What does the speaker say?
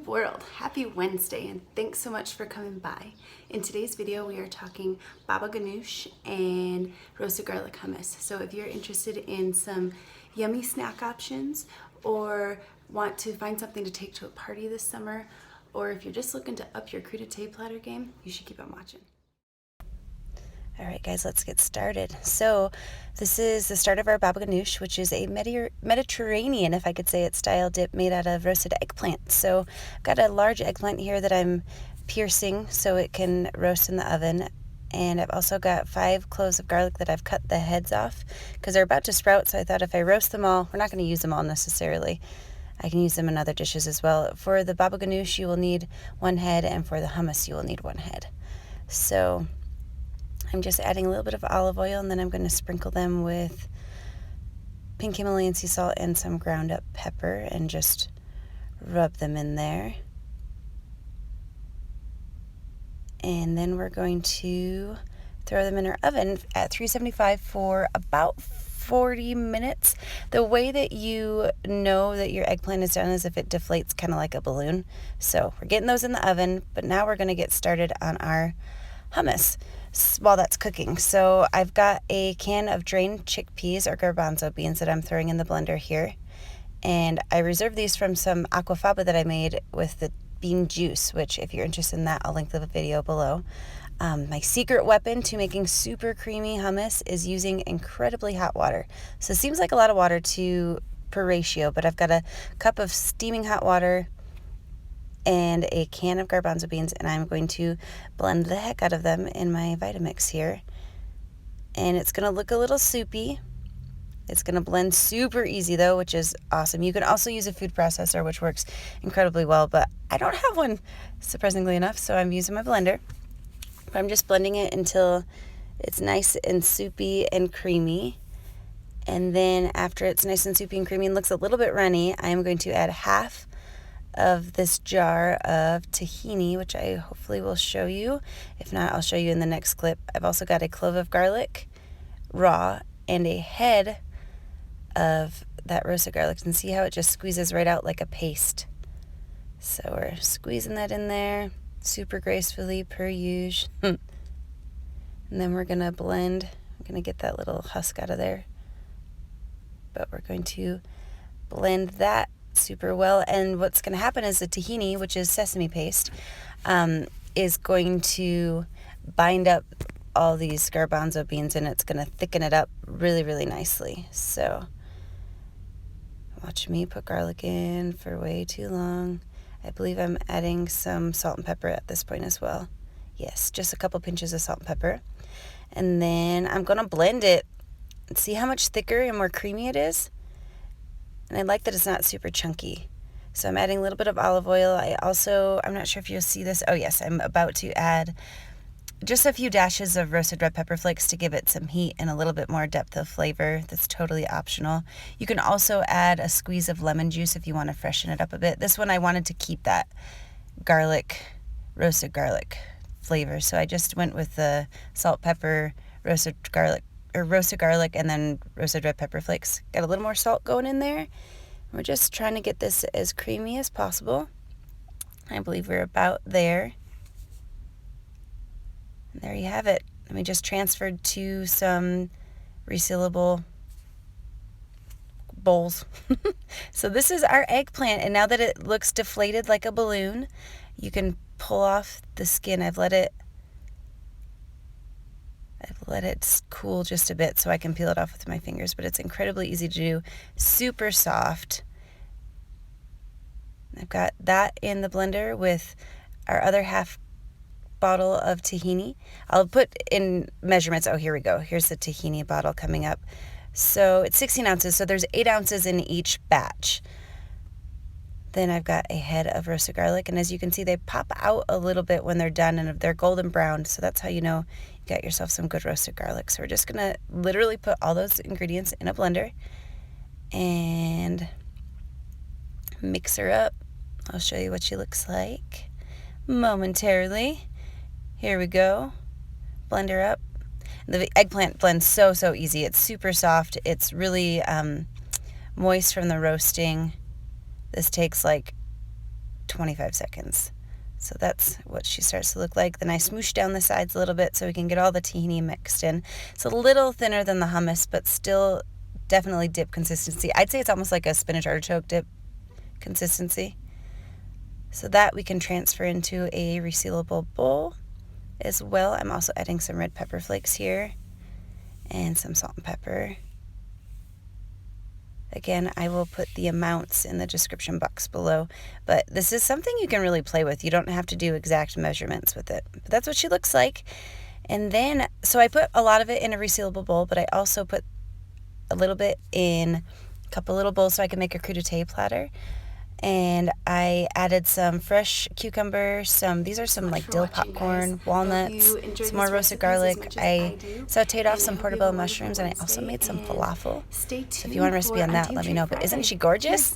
world, happy Wednesday, and thanks so much for coming by. In today's video we are talking baba ganoush and roasted garlic hummus. So if you're interested in some yummy snack options or want to find something to take to a party this summer, or if you're just looking to up your crudité platter game, you should keep on watching. All right, guys, let's get started. So this is the start of our baba ganoush, which is a Mediterranean, if I could say it, style dip made out of roasted eggplant. So I've got a large eggplant here that I'm piercing so it can roast in the oven. And I've also got 5 cloves of garlic that I've cut the heads off because they're about to sprout. So I thought if I roast them all, we're not going to use them all necessarily. I can use them in other dishes as well. For the baba ganoush, you will need 1 head, and for the hummus, you will need 1 head. So I'm just adding a little bit of olive oil, and then I'm going to sprinkle them with pink Himalayan sea salt and some ground up pepper and just rub them in there. And then we're going to throw them in our oven at 375 for about 40 minutes. The way that you know that your eggplant is done is if it deflates kind of like a balloon. So we're getting those in the oven, but now we're going to get started on our hummus while that's cooking. So I've got a can of drained chickpeas or garbanzo beans that I'm throwing in the blender here. And I reserved these from some aquafaba that I made with the bean juice, which if you're interested in that, I'll link the video below. My secret weapon to making super creamy hummus is using incredibly hot water. So it seems like a lot of water per ratio, but I've got a cup of steaming hot water and a can of garbanzo beans, and I'm going to blend the heck out of them in my Vitamix here. And it's going to look a little soupy. It's going to blend super easy though, which is awesome. You can also use a food processor, which works incredibly well, but I don't have one, surprisingly enough, so I'm using my blender. But I'm just blending it until it's nice and soupy and creamy. And then after it's nice and soupy and creamy and looks a little bit runny, I am going to add half of this jar of tahini, which I hopefully will show you. If not, I'll show you in the next clip. I've also got a clove of garlic raw and a head of that roasted garlic, and see how it just squeezes right out like a paste. So we're squeezing that in there super gracefully per usual. And then we're gonna blend. I'm gonna get that little husk out of there, but we're going to blend that super well. And what's going to happen is the tahini, which is sesame paste, is going to bind up all these garbanzo beans, and it's going to thicken it up really, really nicely. So watch me put garlic in for way too long. I believe I'm adding some salt and pepper at this point as well. Yes, just a couple pinches of salt and pepper. And then I'm going to blend it and see how much thicker and more creamy it is. And I like that it's not super chunky. So I'm adding a little bit of olive oil. I'm not sure if you'll see this. Oh yes, I'm about to add just a few dashes of roasted red pepper flakes to give it some heat and a little bit more depth of flavor. That's totally optional. You can also add a squeeze of lemon juice if you want to freshen it up a bit. This one I wanted to keep that roasted garlic flavor. So I just went with the salt, pepper, roasted garlic, and then roasted red pepper flakes. Got a little more salt going in there. We're just trying to get this as creamy as possible. I believe we're about there. And there you have it. And we just transferred to some resealable bowls. So this is our eggplant, and now that it looks deflated like a balloon, you can pull off the skin. I've let it cool just a bit so I can peel it off with my fingers, but it's incredibly easy to do, super soft. I've got that in the blender with our other half bottle of tahini. I'll put in measurements. Oh, here we go. Here's the tahini bottle coming up. So it's 16 ounces, so there's 8 ounces in each batch. Then I've got a head of roasted garlic, and as you can see, they pop out a little bit when they're done, and they're golden brown, so that's how you know you got yourself some good roasted garlic. So we're just gonna literally put all those ingredients in a blender and mix her up. I'll show you what she looks like momentarily. Here we go. Blend her up. The eggplant blends so easy. It's super soft. It's really moist from the roasting. This takes like 25 seconds. So that's what she starts to look like. Then I smoosh down the sides a little bit so we can get all the tahini mixed in. It's a little thinner than the hummus, but still definitely dip consistency. I'd say it's almost like a spinach artichoke dip consistency. So that we can transfer into a resealable bowl as well. I'm also adding some red pepper flakes here and some salt and pepper. Again, I will put the amounts in the description box below, but this is something you can really play with. You don't have to do exact measurements with it, but that's what she looks like. And then, so I put a lot of it in a resealable bowl, but I also put a little bit in a couple little bowls so I can make a crudité platter. And I added some fresh cucumber, these are some like dill popcorn, walnuts, some more roasted garlic. I sauteed off some portobello mushrooms, and I also made some falafel. So if you want a recipe on that, let me know. But isn't she gorgeous?